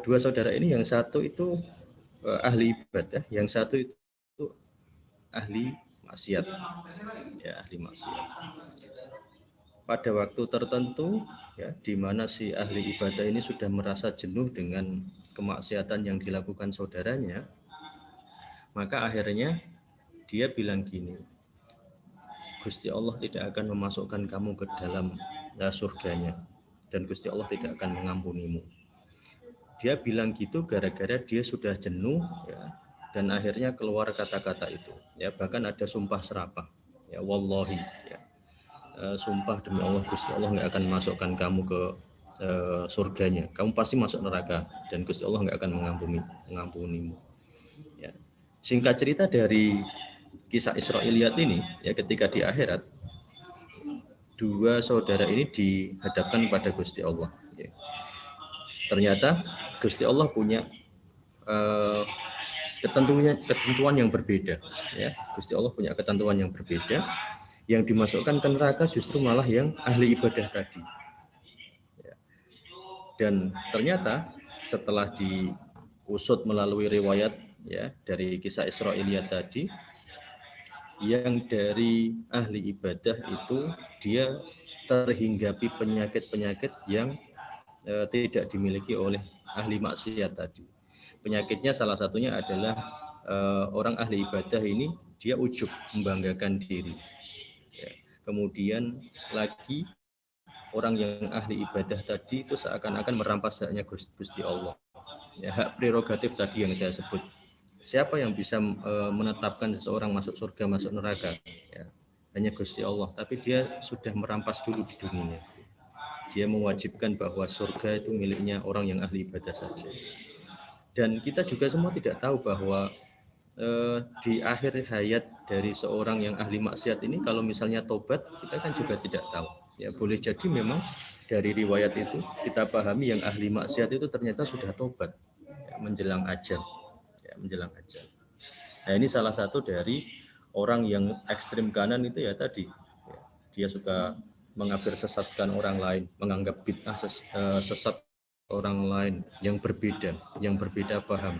Dua saudara ini yang satu itu ahli ibadah, yang satu itu ahli maksiat. Ya, ahli maksiat. Pada waktu tertentu ya di mana si ahli ibadah ini sudah merasa jenuh dengan kemaksiatan yang dilakukan saudaranya, maka akhirnya dia bilang gini, Gusti Allah tidak akan memasukkan kamu ke dalam surganya dan Gusti Allah tidak akan mengampunimu. Dia bilang gitu gara-gara dia sudah jenuh ya, dan akhirnya keluar kata-kata itu ya, bahkan ada sumpah serapah ya, wallahi ya, sumpah demi Allah Gusti Allah nggak akan masukkan kamu ke surganya, kamu pasti masuk neraka dan Gusti Allah nggak akan mengampunimu ya. Singkat cerita dari kisah Israiliyat ini ya, ketika di akhirat dua saudara ini dihadapkan pada Gusti Allah ya. Ternyata Gusti Allah punya ketentuan yang berbeda ya. Gusti Allah punya ketentuan yang berbeda, yang dimasukkan ke neraka justru malah yang ahli ibadah tadi ya. Dan ternyata setelah diusut melalui riwayat ya dari kisah Israiliyat tadi, yang dari ahli ibadah itu dia terhinggapi penyakit-penyakit yang tidak dimiliki oleh ahli maksiat tadi. Penyakitnya salah satunya adalah orang ahli ibadah ini dia ujub, membanggakan diri. Ya. Kemudian lagi orang yang ahli ibadah tadi itu seakan-akan merampas haknya Gusti Allah. Ya, hak prerogatif tadi yang saya sebut. Siapa yang bisa menetapkan seseorang masuk surga, masuk neraka? Ya, hanya Gusti Allah. Tapi dia sudah merampas dulu di dunia. Dia mewajibkan bahwa surga itu miliknya orang yang ahli ibadah saja. Dan kita juga semua tidak tahu bahwa di akhir hayat dari seorang yang ahli maksiat ini, kalau misalnya tobat, kita kan juga tidak tahu. Ya, boleh jadi memang dari riwayat itu kita pahami yang ahli maksiat itu ternyata sudah tobat ya, menjelang ajal. Ya, menjelang ajal. Nah, ini salah satu dari orang yang ekstrim kanan itu ya tadi. Ya, dia suka mengafir sesatkan orang lain, menganggap bid'ah sesat orang lain yang berbeda paham.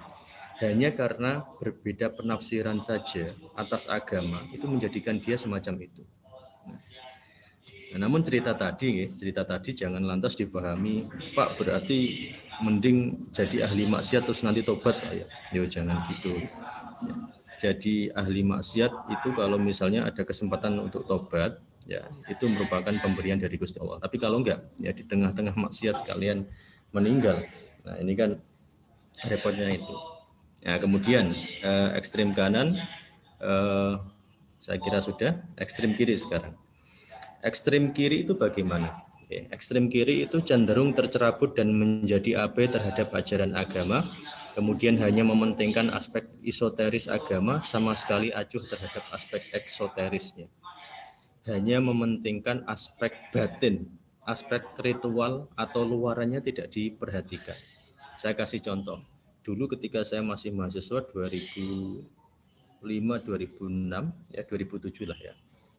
Hanya karena berbeda penafsiran saja atas agama itu menjadikan dia semacam itu. Nah, namun cerita tadi jangan lantas dipahami, Pak berarti mending jadi ahli maksiat terus nanti tobat, ya jangan gitu. Ya. Jadi ahli maksiat itu kalau misalnya ada kesempatan untuk tobat, ya itu merupakan pemberian dari Gusti Allah. Tapi kalau enggak, ya di tengah-tengah maksiat kalian meninggal. Nah ini kan repotnya itu. Nah, kemudian ekstrem kanan, saya kira sudah. Ekstrem kiri sekarang. Ekstrem kiri itu bagaimana? Ekstrem kiri itu cenderung tercerabut dan menjadi abai terhadap ajaran agama, kemudian hanya mementingkan aspek esoteris agama, sama sekali acuh terhadap aspek eksoterisnya. Hanya mementingkan aspek batin, aspek ritual atau luarannya tidak diperhatikan. Saya kasih contoh. Dulu ketika saya masih mahasiswa 2005, 2006, ya 2007 lah ya.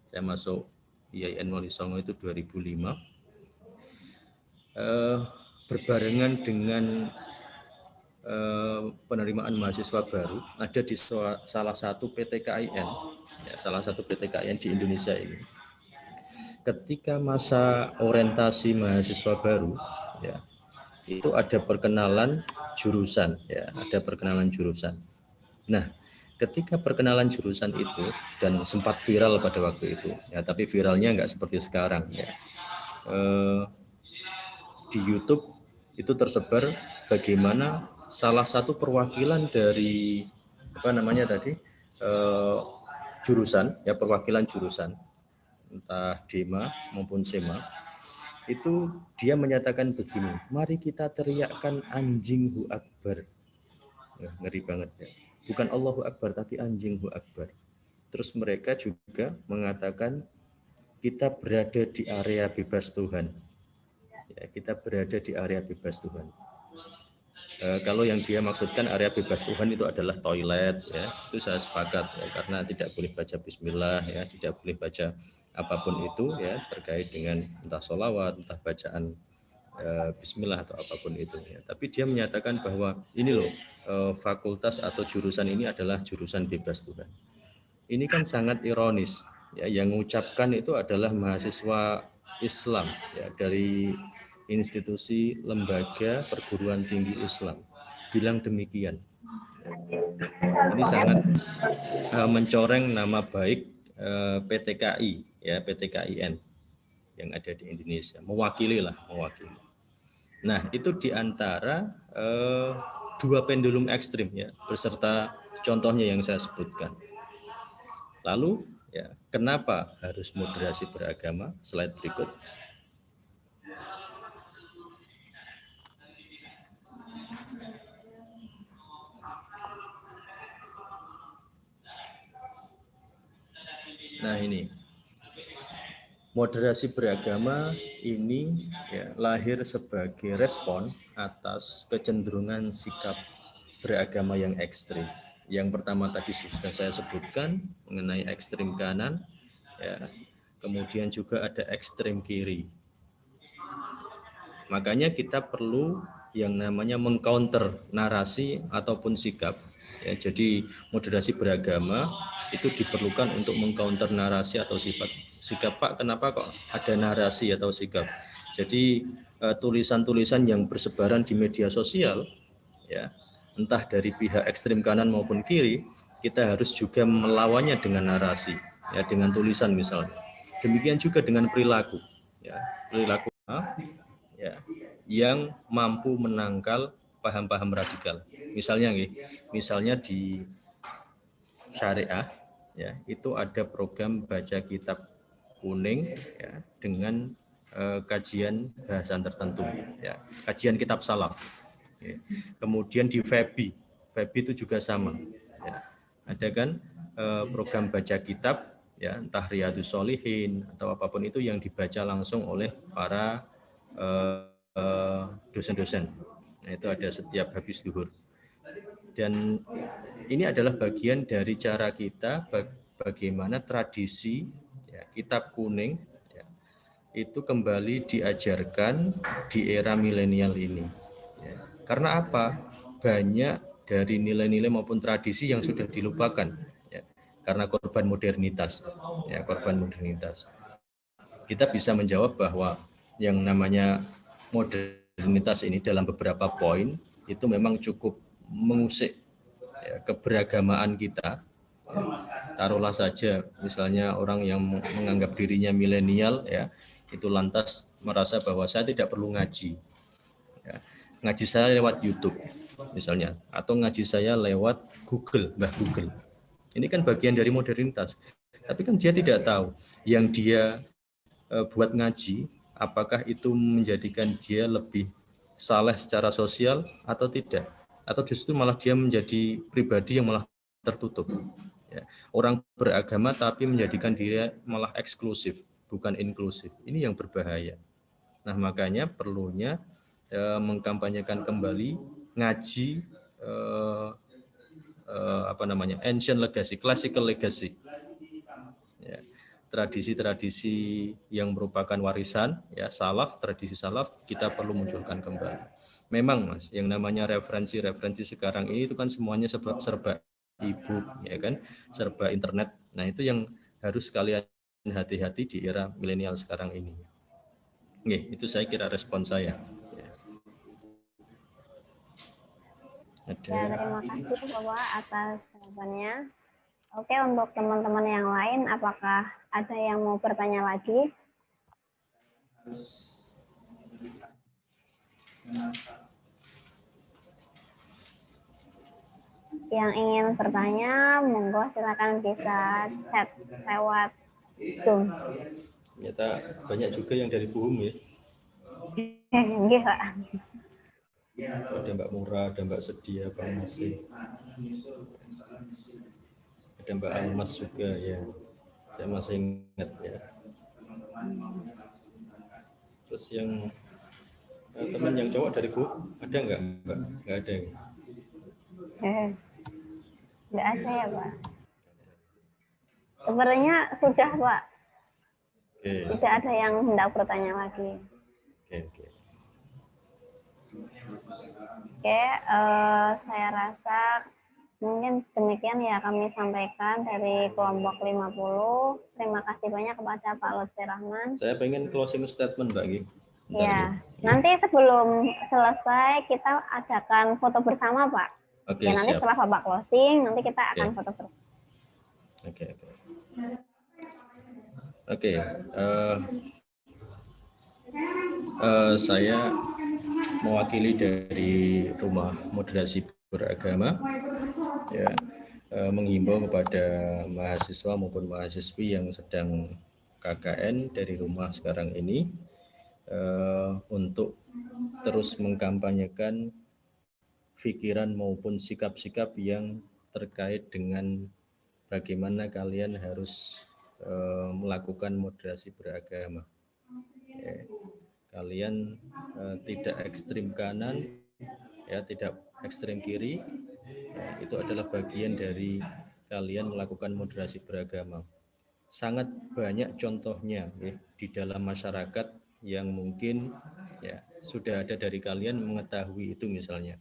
Saya masuk IAIN Wali Songo itu 2005. Berbarengan dengan penerimaan mahasiswa baru ada di salah satu PTKIN, ya, salah satu PTKIN di Indonesia ini. Ketika masa orientasi mahasiswa baru, ya, itu ada perkenalan jurusan, ya, ada perkenalan jurusan. Nah, ketika perkenalan jurusan itu dan sempat viral pada waktu itu, ya, tapi viralnya nggak seperti sekarang, ya. Di YouTube itu tersebar bagaimana salah satu perwakilan dari jurusan, ya perwakilan jurusan, entah Dema maupun Sema, itu dia menyatakan begini, mari kita teriakkan anjing hu akbar. Ya, ngeri banget ya. Bukan Allahu Akbar tapi anjing hu akbar. Terus mereka juga mengatakan kita berada di area bebas Tuhan. Ya, kita berada di area bebas Tuhan. Kalau yang dia maksudkan area bebas Tuhan itu adalah toilet, ya itu saya sepakat ya, karena tidak boleh baca Bismillah, ya tidak boleh baca apapun itu ya terkait dengan entah sholawat, entah bacaan Bismillah atau apapun itu ya. Tapi dia menyatakan bahwa ini loh fakultas atau jurusan ini adalah jurusan bebas Tuhan. Ini kan sangat ironis ya, yang mengucapkan itu adalah mahasiswa Islam ya, dari institusi lembaga perguruan tinggi Islam bilang demikian. Ini sangat mencoreng nama baik PTKI ya, PTKIN yang ada di Indonesia, mewakili. Nah, itu diantara dua pendulum ekstrim ya, beserta contohnya yang saya sebutkan. Lalu ya, kenapa harus moderasi beragama? Slide berikut. Nah, ini moderasi beragama ini ya, lahir sebagai respon atas kecenderungan sikap beragama yang ekstrim. Yang pertama tadi sudah saya sebutkan mengenai ekstrim kanan, ya. Kemudian juga ada ekstrim kiri. Makanya kita perlu yang namanya mengcounter narasi ataupun sikap. Ya, jadi moderasi beragama itu diperlukan untuk mengcounter narasi atau sikap. Pak, kenapa kok ada narasi atau sikap? Jadi tulisan-tulisan yang bersebaran di media sosial, ya, entah dari pihak ekstrem kanan maupun kiri, kita harus juga melawannya dengan narasi, ya, dengan tulisan misalnya. Demikian juga dengan perilaku, ya, perilaku ya, yang mampu menangkal paham-paham radikal. Misalnya di syariah ya, itu ada program baca kitab kuning ya, dengan kajian bahasan tertentu ya, kajian kitab salaf ya. Kemudian di FEBI itu juga sama ya. Ada kan program baca kitab ya, entah Riyadhus Shalihin atau apapun itu yang dibaca langsung oleh para dosen-dosen. Nah, itu ada setiap habis zuhur. Dan ini adalah bagian dari cara kita bagaimana tradisi ya, kitab kuning ya, itu kembali diajarkan di era milenial ini. Ya. Karena apa? Banyak dari nilai-nilai maupun tradisi yang sudah dilupakan ya, karena korban modernitas. Ya, korban modernitas. Kita bisa menjawab bahwa yang namanya modernitas ini dalam beberapa poin itu memang cukup mengusik ya, keberagamaan kita. Taruhlah saja misalnya orang yang menganggap dirinya milenial ya, itu lantas merasa bahwa saya tidak perlu ngaji ya. Ngaji saya lewat YouTube misalnya, atau ngaji saya lewat Google, Google. Ini kan bagian dari modernitas, tapi kan dia tidak tahu yang dia buat ngaji, apakah itu menjadikan dia lebih saleh secara sosial atau tidak, atau justru malah dia menjadi pribadi yang malah tertutup ya. Orang beragama tapi menjadikan dia malah eksklusif, bukan inklusif. Ini yang berbahaya. Nah, makanya perlunya mengkampanyekan kembali ngaji ancient legacy, classical legacy ya, tradisi-tradisi yang merupakan warisan ya, tradisi salaf kita perlu munculkan kembali. Memang Mas, yang namanya referensi sekarang ini itu kan semuanya serba e-book ya kan, serba internet. Nah, itu yang harus kalian hati-hati di era milenial sekarang ini. Oke, itu saya kira respon saya. Ya, terima kasih Bapak atas jawabannya. Oke, untuk teman-teman yang lain, apakah ada yang mau bertanya lagi? Yang ingin bertanya, monggo silakan bisa chat lewat Zoom. Ternyata banyak juga yang dari FUHUM ya. Iya, Pak. Ada Mbak Murah, ada Mbak Sedia, Bang Masih. Ada Mbak Almas juga ya. Saya masih ingat ya. Terus yang teman yang cowok dari FUHUM ada nggak Mbak? Nggak ada ya? Nggak ada ya Pak. Sepertinya sudah Pak. Tidak ada yang hendak bertanya lagi. Oke. Oke, saya rasa mungkin demikian ya kami sampaikan dari kelompok 50. Terima kasih banyak kepada Pak Lutfi Rahman. Saya pengen closing statement, Mbak Gi. Ya, nanti sebelum selesai kita adakan foto bersama, Pak. Oke, ya, nanti siap. setelah Bapak closing, nanti kita akan foto bersama. Oke. Saya mewakili dari Rumah Moderasi Beragama, ya, menghimbau kepada mahasiswa maupun mahasiswi yang sedang KKN dari rumah sekarang ini untuk terus mengkampanyekan pikiran maupun sikap-sikap yang terkait dengan bagaimana kalian harus melakukan moderasi beragama. Ya, kalian tidak ekstrim kanan, ya, tidak ekstrim kiri, ya, itu adalah bagian dari kalian melakukan moderasi beragama. Sangat banyak contohnya ya, di dalam masyarakat yang mungkin ya sudah ada dari kalian mengetahui itu. Misalnya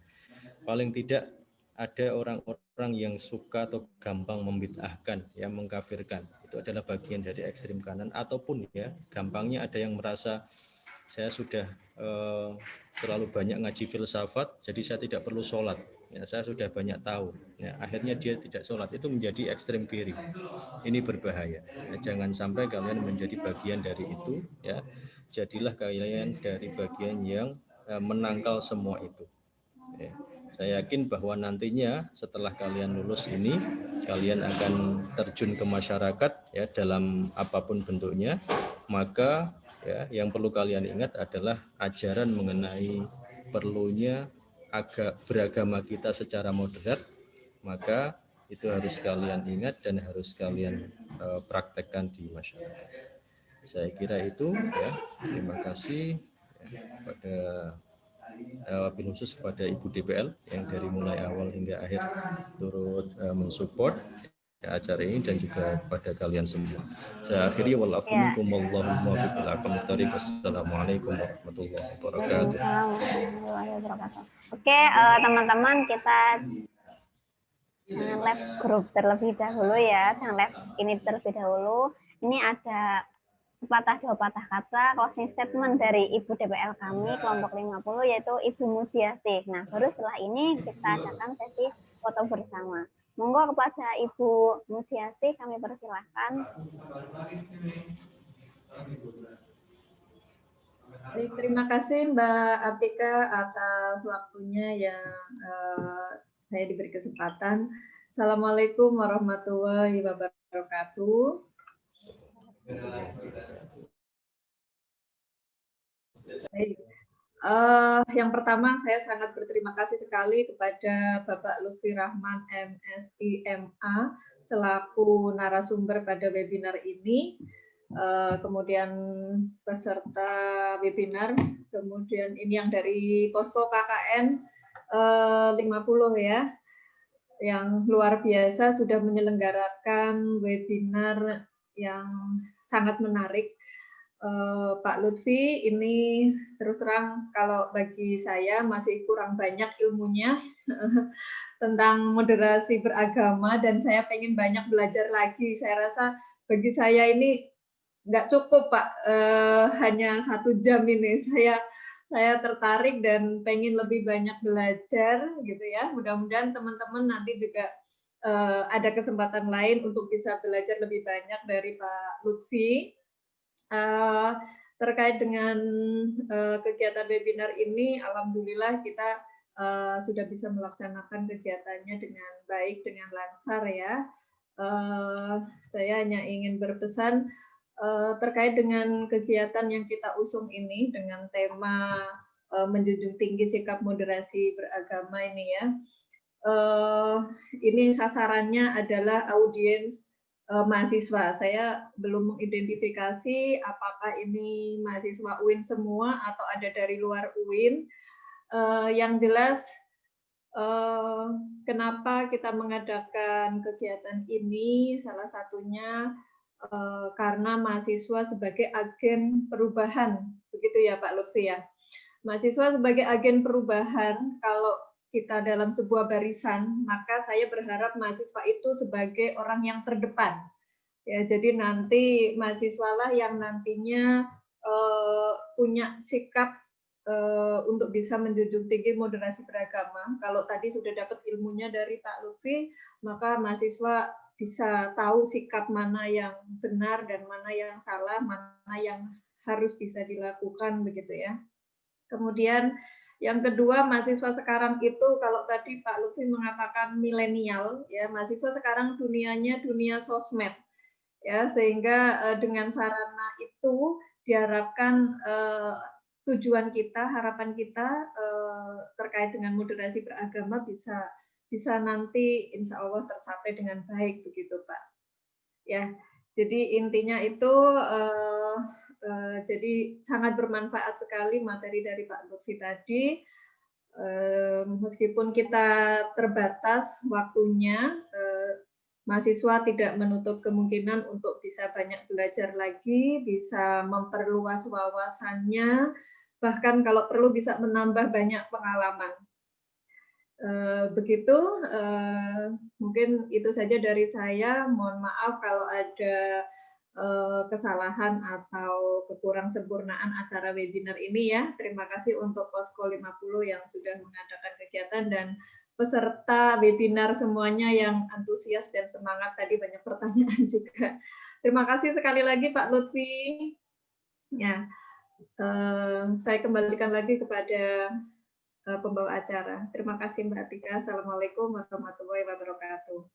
paling tidak ada orang-orang yang suka atau gampang membid'ahkan, ya, mengkafirkan, itu adalah bagian dari ekstrim kanan. Ataupun ya gampangnya ada yang merasa saya sudah terlalu banyak ngaji filsafat, jadi saya tidak perlu sholat, ya, saya sudah banyak tahu, ya, akhirnya dia tidak sholat. Itu menjadi ekstrem kiri. Ini berbahaya, ya, jangan sampai kalian menjadi bagian dari itu, ya. Jadilah kalian dari bagian yang menangkal semua itu, ya. Saya yakin bahwa nantinya setelah kalian lulus ini, kalian akan terjun ke masyarakat, ya, dalam apapun bentuknya. Maka ya yang perlu kalian ingat adalah ajaran mengenai perlunya beragama kita secara moderat. Maka itu harus kalian ingat dan harus kalian praktekkan di masyarakat. Saya kira itu, ya. Terima kasih, ya, pada wabil khusus kepada Ibu DPL yang dari mulai awal hingga akhir turut mensupport acara ini, dan juga pada kalian semua. Saya akhiri, walafu minkum wallahu muwaffiq ila aqwamit thoriq. Wassalamualaikum warahmatullahi wabarakatuh. Oke, teman-teman, kita jangan live grup terlebih dahulu ya, jangan live ini terlebih dahulu. Ini ada sepatah dua patah kata closing statement dari Ibu DPL kami kelompok 50, yaitu Ibu Mujiasih. Nah, baru setelah ini kita adakan sesi foto bersama. Monggo kepada Ibu Mujiasih kami persilahkan. Terima kasih Mbak Atika atas waktunya yang saya diberi kesempatan. Assalamualaikum warahmatullahi wabarakatuh. Yang pertama, saya sangat berterima kasih sekali kepada Bapak Lutfi Rahman MSI MA selaku narasumber pada webinar ini, kemudian peserta webinar, kemudian ini yang dari Posko KKN 50 ya, yang luar biasa sudah menyelenggarakan webinar yang sangat menarik. Pak Lutfi, ini terus terang kalau bagi saya masih kurang banyak ilmunya tentang moderasi beragama, dan saya pengen banyak belajar lagi. Saya rasa bagi saya ini nggak cukup Pak, hanya 1 jam ini. Saya tertarik dan pengen lebih banyak belajar gitu ya. Mudah-mudahan teman-teman nanti juga ada kesempatan lain untuk bisa belajar lebih banyak dari Pak Lutfi. Terkait dengan kegiatan webinar ini, alhamdulillah kita sudah bisa melaksanakan kegiatannya dengan baik, dengan lancar ya. Saya hanya ingin berpesan terkait dengan kegiatan yang kita usung ini dengan tema menjunjung tinggi sikap moderasi beragama ini ya. Ini sasarannya adalah audiens mahasiswa. Saya belum mengidentifikasi apakah ini mahasiswa UIN semua atau ada dari luar UIN. Yang jelas, kenapa kita mengadakan kegiatan ini, salah satunya karena mahasiswa sebagai agen perubahan, begitu ya Pak Lutfi ya. Mahasiswa sebagai agen perubahan, kalau kita dalam sebuah barisan, maka saya berharap mahasiswa itu sebagai orang yang terdepan. Ya, jadi nanti mahasiswalah yang nantinya punya sikap untuk bisa menjunjung tinggi moderasi beragama. Kalau tadi sudah dapat ilmunya dari Pak Lutfi, maka mahasiswa bisa tahu sikap mana yang benar dan mana yang salah, mana yang harus bisa dilakukan begitu ya. Kemudian yang kedua, mahasiswa sekarang itu kalau tadi Pak Lutfi mengatakan milenial, ya mahasiswa sekarang dunianya dunia sosmed, ya sehingga dengan sarana itu diharapkan tujuan kita, harapan kita terkait dengan moderasi beragama bisa nanti insya Allah tercapai dengan baik begitu Pak. Ya, jadi intinya itu jadi sangat bermanfaat sekali materi dari Pak Lutfi tadi. Meskipun kita terbatas waktunya, mahasiswa tidak menutup kemungkinan untuk bisa banyak belajar lagi, bisa memperluas wawasannya, bahkan kalau perlu bisa menambah banyak pengalaman. Begitu, mungkin itu saja dari saya. Mohon maaf kalau ada kesalahan atau kekurang sempurnaan acara webinar ini ya. Terima kasih untuk Posko 50 yang sudah mengadakan kegiatan dan peserta webinar semuanya yang antusias dan semangat, tadi banyak pertanyaan juga. Terima kasih sekali lagi Pak Lutfi. Ya, saya kembalikan lagi kepada pembawa acara. Terima kasih Mbak Tika. Assalamualaikum warahmatullahi wabarakatuh.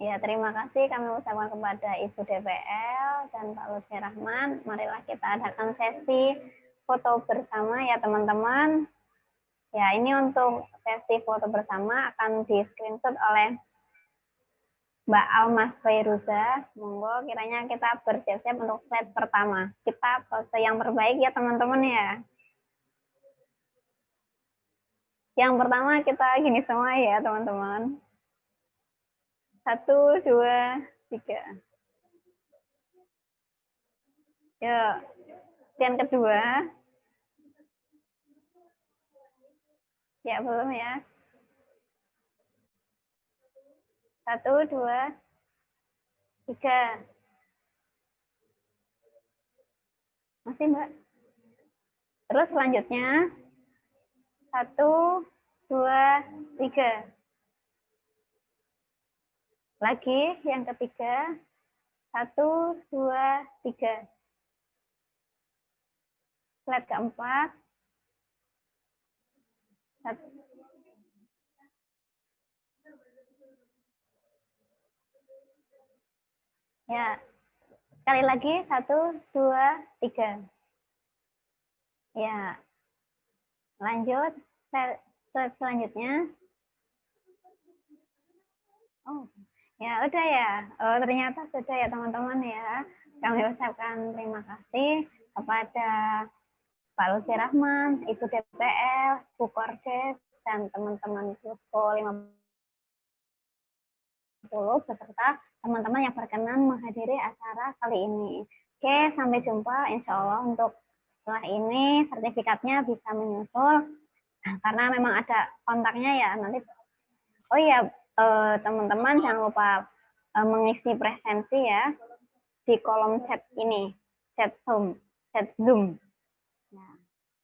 Ya, terima kasih kami ucapkan kepada Ibu DPL dan Pak Lutfi Rahman. Marilah kita adakan sesi foto bersama ya teman-teman. Ya, ini untuk sesi foto bersama akan di-screenshot oleh Mbak Almas Fairuza. Monggo kiranya kita bersiap-siap untuk slide pertama. Kita pose yang terbaik ya teman-teman ya. Yang pertama kita gini semua ya teman-teman. 1, 2, 3. Yuk, yang kedua. Ya, belum ya. 1, 2, 3. Masih Mbak. Terus selanjutnya. 1, 2, 3. Lagi yang ketiga. 1, 2, 3. Slide keempat. 1. Ya, sekali lagi 1, 2, 3. Ya, lanjut slide selanjutnya. Oh, ya udah ya. Oh, ternyata sudah ya teman-teman ya. Kami ucapkan terima kasih kepada Pak Lutfi Rahman, Ibu DPL, Bu Kordes, dan teman-teman Posko 50 beserta teman-teman yang berkenan menghadiri acara kali ini. Oke, sampai jumpa insya Allah untuk setelah ini sertifikatnya bisa menyusul karena memang ada kontaknya ya nanti. Oh iya, teman-teman jangan lupa mengisi presensi ya di kolom chat ini, chat Zoom. Nah,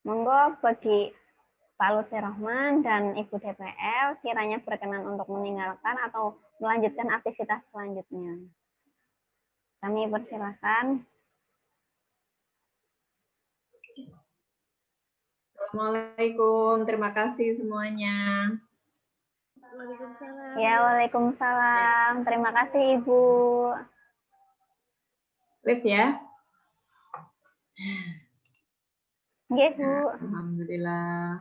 monggo bagi Pak Lutfi Rahman dan Ibu DPL kiranya berkenan untuk meninggalkan atau melanjutkan aktivitas selanjutnya. Kami persilakan. Assalamualaikum, terima kasih semuanya. Waalaikumsalam. Ya, waalaikumsalam. Terima kasih Ibu. Live ya. Iya, Bu. Alhamdulillah.